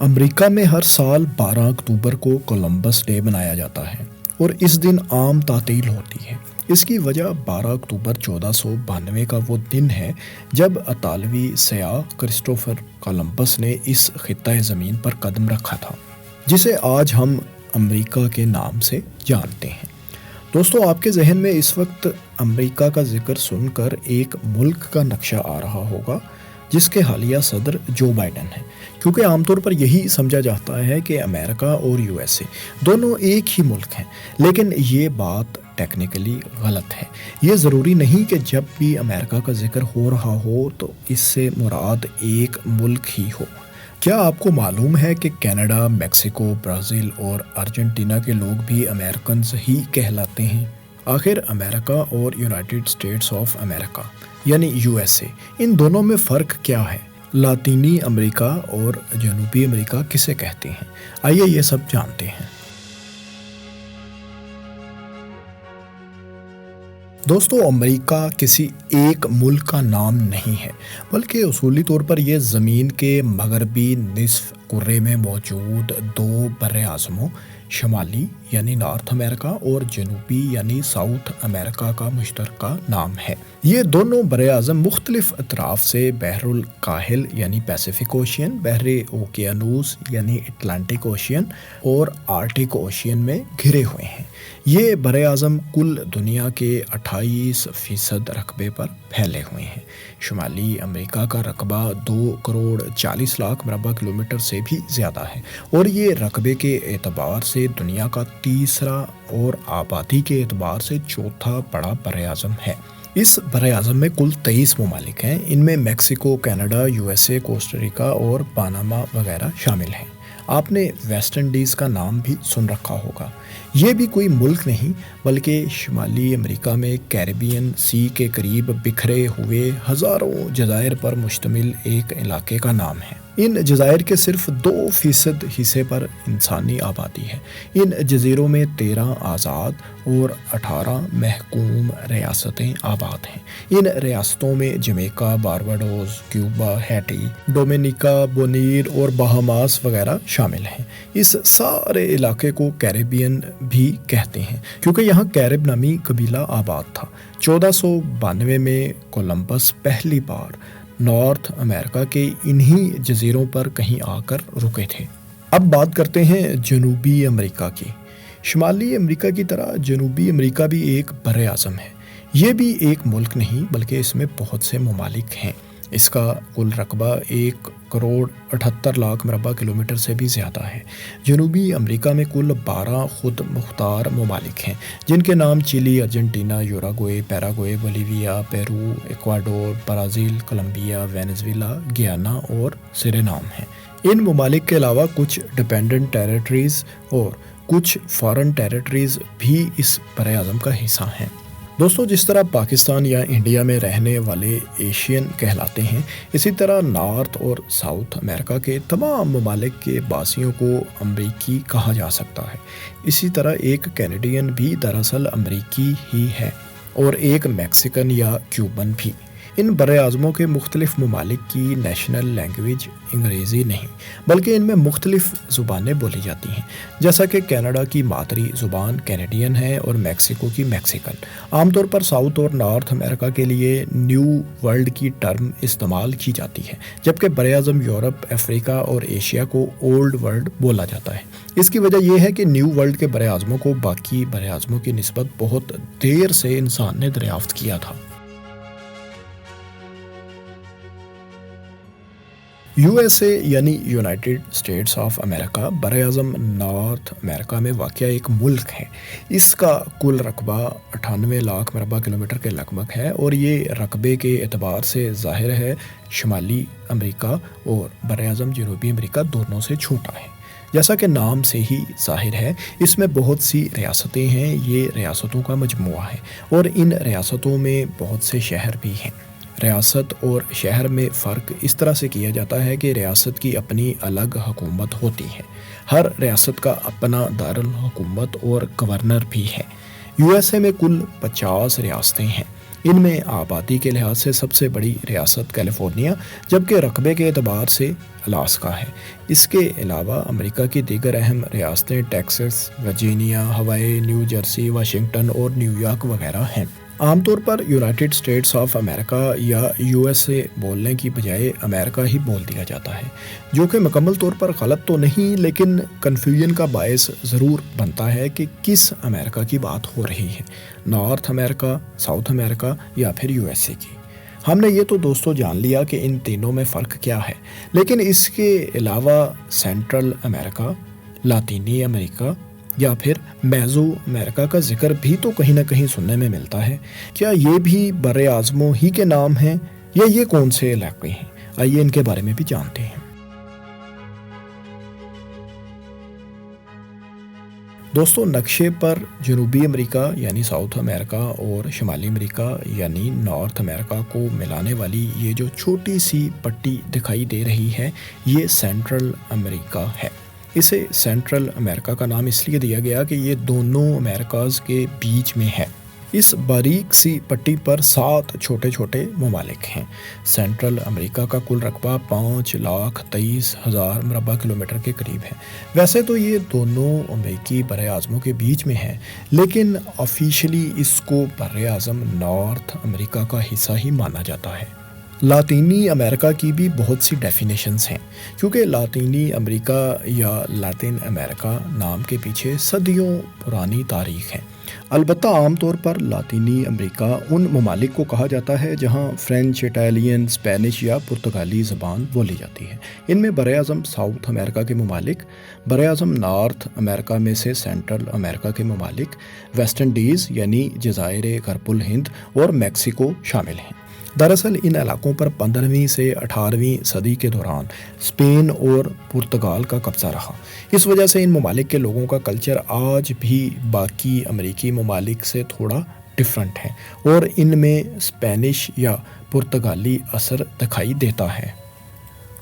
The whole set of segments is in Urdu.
امریکہ میں ہر سال 12 اکتوبر کو کولمبس ڈے منایا جاتا ہے اور اس دن عام تعطیل ہوتی ہے۔ اس کی وجہ 12 اکتوبر 1492 کا وہ دن ہے جب اطالوی سیاح کرسٹوفر کولمبس نے اس خطۂ زمین پر قدم رکھا تھا، جسے آج ہم امریکہ کے نام سے جانتے ہیں۔ دوستو، آپ کے ذہن میں اس وقت امریکہ کا ذکر سن کر ایک ملک کا نقشہ آ رہا ہوگا جس کے حالیہ صدر جو بائیڈن ہیں، کیونکہ عام طور پر یہی سمجھا جاتا ہے کہ امریکہ اور یو ایس اے دونوں ایک ہی ملک ہیں، لیکن یہ بات ٹیکنیکلی غلط ہے۔ یہ ضروری نہیں کہ جب بھی امریکہ کا ذکر ہو رہا ہو تو اس سے مراد ایک ملک ہی ہو۔ کیا آپ کو معلوم ہے کہ کینیڈا، میکسیکو، برازیل اور ارجنٹینا کے لوگ بھی امریکنز ہی کہلاتے ہیں؟ آخر امریکہ اور یونائٹڈ اسٹیٹس آف امریکہ یعنی یو ایس اے، ان دونوں میں فرق کیا ہے؟ لاطینی امریکہ اور جنوبی امریکہ کسے کہتے ہیں؟ آئیے یہ سب جانتے ہیں۔ دوستو، امریکہ کسی ایک ملک کا نام نہیں ہے، بلکہ اصولی طور پر یہ زمین کے مغربی نصف کرے میں موجود دو براعظموں، شمالی یعنی نارتھ امریکہ اور جنوبی یعنی ساؤتھ امریکہ کا مشترکہ نام ہے۔ یہ دونوں براعظم مختلف اطراف سے بحر الکاہل یعنی پیسیفک اوشین، بحر اوقیانوس یعنی اٹلانٹک اوشین اور آرکٹک اوشین میں گھرے ہوئے ہیں۔ یہ براعظم کل دنیا کے 28% رقبے پر پھیلے ہوئے ہیں۔ شمالی امریکہ کا رقبہ 2,40,00,000 مربع کلومیٹر سے بھی زیادہ ہے اور یہ رقبے کے اعتبار سے دنیا کا تیسرا اور آبادی کے اعتبار سے چوتھا بڑا براعظم ہے۔ اس براعظم میں کل 23 ممالک ہیں۔ ان میں Mexico, Canada, U S A, Costa Rica اور پاناما وغیرہ شامل ہیں۔ آپ نے ویسٹ انڈیز کا نام بھی سن رکھا ہوگا۔ یہ بھی کوئی ملک نہیں بلکہ شمالی امریکہ میں کیریبین سی کے قریب بکھرے ہوئے ہزاروں جزائر پر مشتمل ایک علاقے کا نام ہے۔ ان جزائر کے صرف 2% حصے پر انسانی آبادی ہے۔ ان جزیروں میں 13 آزاد اور 18 محکوم ریاستیں آباد ہیں۔ ان ریاستوں میں Jamaica, Barbados, Cuba, Haiti, Dominica, Buner اور بہاماس وغیرہ شامل ہیں۔ اس سارے علاقے کو کیریبین بھی کہتے ہیں کیونکہ یہاں کیرب نامی قبیلہ آباد تھا۔ 1492 میں کولمبس پہلی بار نارتھ امریکہ کے انہی جزیروں پر کہیں آ کر رکے تھے۔ اب بات کرتے ہیں جنوبی امریکہ کی۔ شمالی امریکہ کی طرح جنوبی امریکہ بھی ایک براعظم ہے۔ یہ بھی ایک ملک نہیں بلکہ اس میں بہت سے ممالک ہیں۔ اس کا کل رقبہ 1,78,00,000 مربع کلومیٹر سے بھی زیادہ ہے۔ جنوبی امریکہ میں کل 12 خود مختار ممالک ہیں جن کے نام Chile, Argentina, Uruguay, Paraguay, Bolivia, Peru, Ecuador, Brazil, Colombia, Venezuela, Guyana اور سورینام ہیں۔ ان ممالک کے علاوہ کچھ ڈیپینڈنٹ ٹیریٹریز اور کچھ فارن ٹیریٹریز بھی اس براعظم کا حصہ ہیں۔ دوستو، جس طرح پاکستان یا انڈیا میں رہنے والے ایشین کہلاتے ہیں، اسی طرح نارتھ اور ساؤتھ امریکہ کے تمام ممالک کے باسیوں کو امریکی کہا جا سکتا ہے۔ اسی طرح ایک کینیڈین بھی دراصل امریکی ہی ہے اور ایک میکسیکن یا کیوبن بھی۔ ان براعظموں کے مختلف ممالک کی نیشنل لینگویج انگریزی نہیں بلکہ ان میں مختلف زبانیں بولی جاتی ہیں، جیسا کہ کینیڈا کی مادری زبان کینیڈین ہے اور میکسیکو کی میکسیکن۔ عام طور پر ساؤتھ اور نارتھ امریکہ کے لیے نیو ورلڈ کی ٹرم استعمال کی جاتی ہے، جبکہ براعظم یورپ، افریقہ اور ایشیا کو اولڈ ورلڈ بولا جاتا ہے۔ اس کی وجہ یہ ہے کہ نیو ورلڈ کے براعظموں کو باقی براعظموں کی نسبت بہت دیر سے انسان نے دریافت کیا تھا۔ یو ایس اے یعنی یونائٹڈ اسٹیٹس آف امریکہ براعظم نارتھ امریکہ میں واقع ایک ملک ہے۔ اس کا کل رقبہ 98,00,000 مربع کلومیٹر کے لگ بھگ ہے اور یہ رقبے کے اعتبار سے ظاہر ہے شمالی امریکہ اور براعظم جنوبی امریکہ دونوں سے چھوٹا ہے۔ جیسا کہ نام سے ہی ظاہر ہے، اس میں بہت سی ریاستیں ہیں۔ یہ ریاستوں کا مجموعہ ہے اور ان ریاستوں میں بہت سے شہر بھی ہیں۔ ریاست اور شہر میں فرق اس طرح سے کیا جاتا ہے کہ ریاست کی اپنی الگ حکومت ہوتی ہے۔ ہر ریاست کا اپنا دارالحکومت اور گورنر بھی ہے۔ یو ایس اے میں کل 50 ریاستیں ہیں۔ ان میں آبادی کے لحاظ سے سب سے بڑی ریاست کیلیفورنیا جبکہ رقبے کے اعتبار سے الاسکا ہے۔ اس کے علاوہ امریکہ کی دیگر اہم ریاستیں ٹیکساس، ورجینیا، ہوائی، نیو جرسی، واشنگٹن اور نیو یارک وغیرہ ہیں۔ عام طور پر یونائٹڈ اسٹیٹس آف امریکہ یا یو ایس اے بولنے کی بجائے امریکہ ہی بول دیا جاتا ہے، جو کہ مکمل طور پر غلط تو نہیں لیکن کنفیوژن کا باعث ضرور بنتا ہے کہ کس امریکہ کی بات ہو رہی ہے، نارتھ امریکہ، ساؤتھ امریکہ یا پھر یو ایس اے کی۔ ہم نے یہ تو دوستو جان لیا کہ ان تینوں میں فرق کیا ہے، لیکن اس کے علاوہ سینٹرل امریکہ، لاطینی امریکہ یا پھر میزو امریکہ کا ذکر بھی تو کہیں نہ کہیں سننے میں ملتا ہے۔ کیا یہ بھی بر اعظموں ہی کے نام ہیں یا یہ کون سے علاقے ہیں؟ آئیے ان کے بارے میں بھی جانتے ہیں۔ دوستو نقشے پر جنوبی امریکہ یعنی ساؤتھ امریکہ اور شمالی امریکہ یعنی نارتھ امریکہ کو ملانے والی یہ جو چھوٹی سی پٹی دکھائی دے رہی ہے یہ سینٹرل امریکہ ہے۔ اسے سینٹرل امریکہ کا نام اس لیے دیا گیا کہ یہ دونوں امریکاز کے بیچ میں ہے۔ اس باریک سی پٹی پر 7 چھوٹے چھوٹے ممالک ہیں۔ سینٹرل امریکہ کا کل رقبہ 5,23,000 مربع کلومیٹر کے قریب ہے۔ ویسے تو یہ دونوں امریکی بر اعظموں کے بیچ میں ہے لیکن آفیشلی اس کو بر اعظم نارتھ امریکہ کا حصہ ہی مانا جاتا ہے۔ لاطینی امریکہ کی بھی بہت سی ڈیفینیشنز ہیں کیونکہ لاطینی امریکہ یا لاطن امریکہ نام کے پیچھے صدیوں پرانی تاریخ ہے۔ البتہ عام طور پر لاطینی امریکہ ان ممالک کو کہا جاتا ہے جہاں فرینچ، اٹالین، اسپینش یا پرتگالی زبان بولی جاتی ہے۔ ان میں بر اعظم ساؤتھ امریکہ کے ممالک، بر اعظم نارتھ امریکہ میں سے سینٹرل امریکہ کے ممالک، ویسٹ انڈیز یعنی جزائر غرب الہند اور میکسیکو شامل ہیں۔ دراصل ان علاقوں پر 15ویں سے 18ویں صدی کے دوران اسپین اور پرتگال کا قبضہ رہا۔ اس وجہ سے ان ممالک کے لوگوں کا کلچر آج بھی باقی امریکی ممالک سے تھوڑا ڈفرینٹ ہے اور ان میں اسپینش یا پرتگالی اثر دکھائی دیتا ہے۔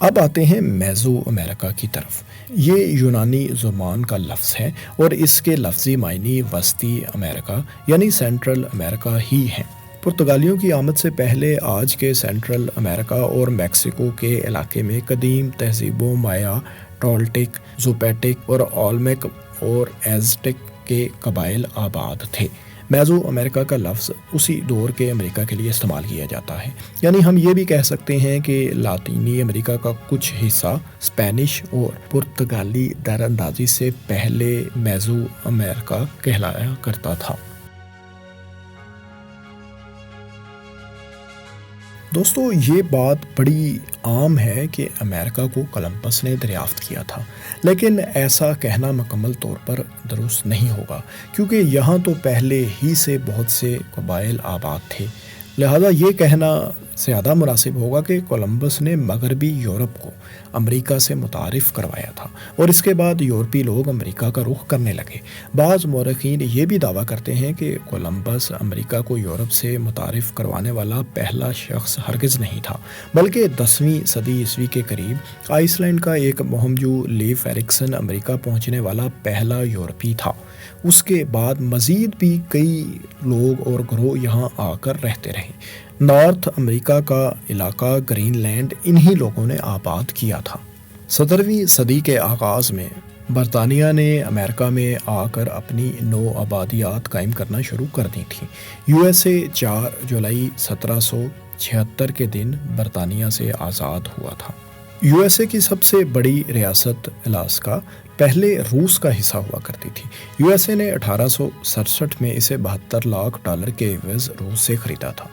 اب آتے ہیں میزو امریکہ کی طرف۔ یہ یونانی زبان کا لفظ ہے اور اس کے لفظی معنی وسطی امریکہ یعنی سینٹرل امریکہ ہی ہیں۔ پرتگالیوں کی آمد سے پہلے آج کے سینٹرل امریکہ اور میکسیکو کے علاقے میں قدیم تہذیبوں مایا، ٹولٹیک، زوپیٹک اور اولمیک اور ایزٹیک کے قبائل آباد تھے۔ میزو امریکہ کا لفظ اسی دور کے امریکہ کے لیے استعمال کیا جاتا ہے، یعنی ہم یہ بھی کہہ سکتے ہیں کہ لاطینی امریکہ کا کچھ حصہ اسپینش اور پرتگالی در اندازی سے پہلے میزو امریکہ کہلایا کرتا تھا۔ دوستو یہ بات بڑی عام ہے کہ امریکہ کو کولمبس نے دریافت کیا تھا، لیکن ایسا کہنا مکمل طور پر درست نہیں ہوگا کیونکہ یہاں تو پہلے ہی سے بہت سے قبائل آباد تھے۔ لہذا یہ کہنا زیادہ مناسب ہوگا کہ کولمبس نے مغربی یورپ کو امریکہ سے متعارف کروایا تھا اور اس کے بعد یورپی لوگ امریکہ کا رخ کرنے لگے۔ بعض مورخین یہ بھی دعویٰ کرتے ہیں کہ کولمبس امریکہ کو یورپ سے متعارف کروانے والا پہلا شخص ہرگز نہیں تھا، بلکہ 10ویں صدی عیسوی کے قریب آئس لینڈ کا ایک مہمجو لیف ایرکسن امریکہ پہنچنے والا پہلا یورپی تھا۔ اس کے بعد مزید بھی کئی لوگ اور گروہ یہاں آ کر رہتے رہے۔ نارتھ امریکہ کا علاقہ گرین لینڈ انہی لوگوں نے آباد کیا تھا۔ 17ویں صدی کے آغاز میں برطانیہ نے امریکہ میں آ کر اپنی نو آبادیات قائم کرنا شروع کر دی تھیں۔ یو ایس اے 4 جولائی 1776 کے دن برطانیہ سے آزاد ہوا تھا۔ یو ایس اے کی سب سے بڑی ریاست الاسکا پہلے روس کا حصہ ہوا کرتی تھی۔ یو ایس اے نے 1867 میں اسے $72 لاکھ کے عوض روس سے خریدا تھا۔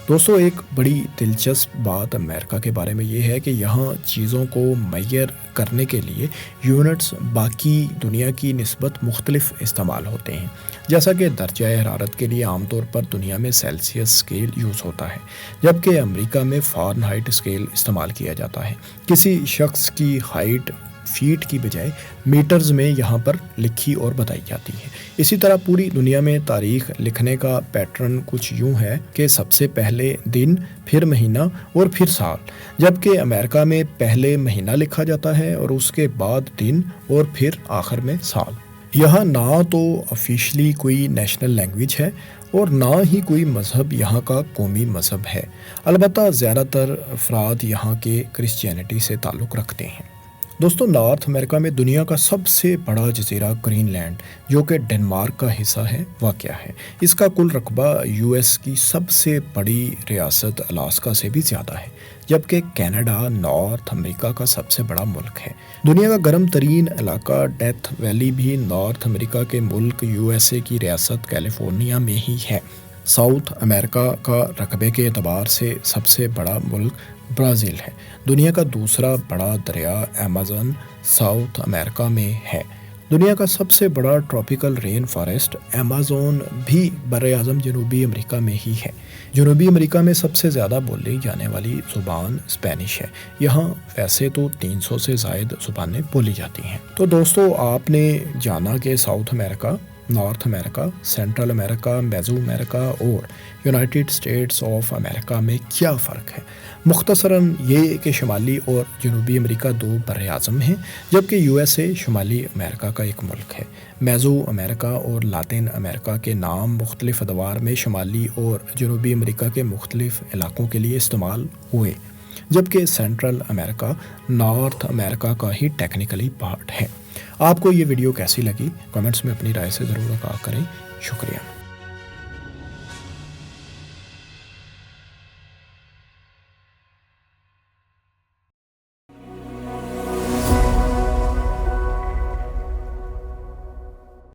دوستو ایک بڑی دلچسپ بات امریکہ کے بارے میں یہ ہے کہ یہاں چیزوں کو میئر کرنے کے لیے یونٹس باقی دنیا کی نسبت مختلف استعمال ہوتے ہیں، جیسا کہ درجہ حرارت کے لیے عام طور پر دنیا میں سیلسیس اسکیل یوز ہوتا ہے جبکہ امریکہ میں فارنہائٹ اسکیل استعمال کیا جاتا ہے۔ کسی شخص کی ہائٹ فیٹ کی بجائے میٹرز میں یہاں پر لکھی اور بتائی جاتی ہے۔ اسی طرح پوری دنیا میں تاریخ لکھنے کا پیٹرن کچھ یوں ہے کہ سب سے پہلے دن، پھر مہینہ اور پھر سال، جبکہ امریکہ میں پہلے مہینہ لکھا جاتا ہے اور اس کے بعد دن اور پھر آخر میں سال۔ یہاں نہ تو آفیشلی کوئی نیشنل لینگویج ہے اور نہ ہی کوئی مذہب یہاں کا قومی مذہب ہے، البتہ زیادہ تر افراد یہاں کے کرسچینٹی سے تعلق رکھتے ہیں۔ دوستو، نارتھ امریکہ میں دنیا کا سب سے بڑا جزیرہ گرین لینڈ، جو کہ ڈنمارک کا حصہ ہے، واقع ہے۔ اس کا کل رقبہ یو ایس کی سب سے بڑی ریاست الاسکا سے بھی زیادہ ہے، جبکہ کینیڈا نارتھ امریکہ کا سب سے بڑا ملک ہے۔ دنیا کا گرم ترین علاقہ ڈیتھ ویلی بھی نارتھ امریکہ کے ملک یو ایس اے کی ریاست کیلیفورنیا میں ہی ہے۔ ساؤتھ امریکہ کا رقبے کے اعتبار سے سب سے بڑا ملک برازیل ہے۔ دنیا کا دوسرا بڑا دریا ایمیزون ساؤتھ امریکہ میں ہے۔ دنیا کا سب سے بڑا ٹراپیکل رین فارسٹ ایمیزون بھی براعظم جنوبی امریکہ میں ہی ہے۔ جنوبی امریکہ میں سب سے زیادہ بولی جانے والی زبان اسپینش ہے۔ یہاں ویسے تو 300 سے زائد زبانیں بولی جاتی ہیں۔ تو دوستو، آپ نے جانا کہ ساؤتھ امریکہ، نارتھ امریکہ، سینٹرل امریکہ، میزو امریکہ اور یونائٹڈ اسٹیٹس آف امریکہ میں کیا فرق ہے۔ مختصراً یہ کہ شمالی اور جنوبی امریکہ دو براعظم ہیں، جبکہ یو ایس اے شمالی امریکہ کا ایک ملک ہے۔ میزو امریکہ اور لاطین امریکہ کے نام مختلف ادوار میں شمالی اور جنوبی امریکہ کے مختلف علاقوں کے لیے استعمال ہوئے، جبکہ سینٹرل امریکہ نارتھ امریکہ کا ہی ٹیکنیکلی پارٹ ہے۔ آپ کو یہ ویڈیو کیسی لگی؟ کمنٹس میں اپنی رائے سے ضرور آگاہ کریں۔ شکریہ۔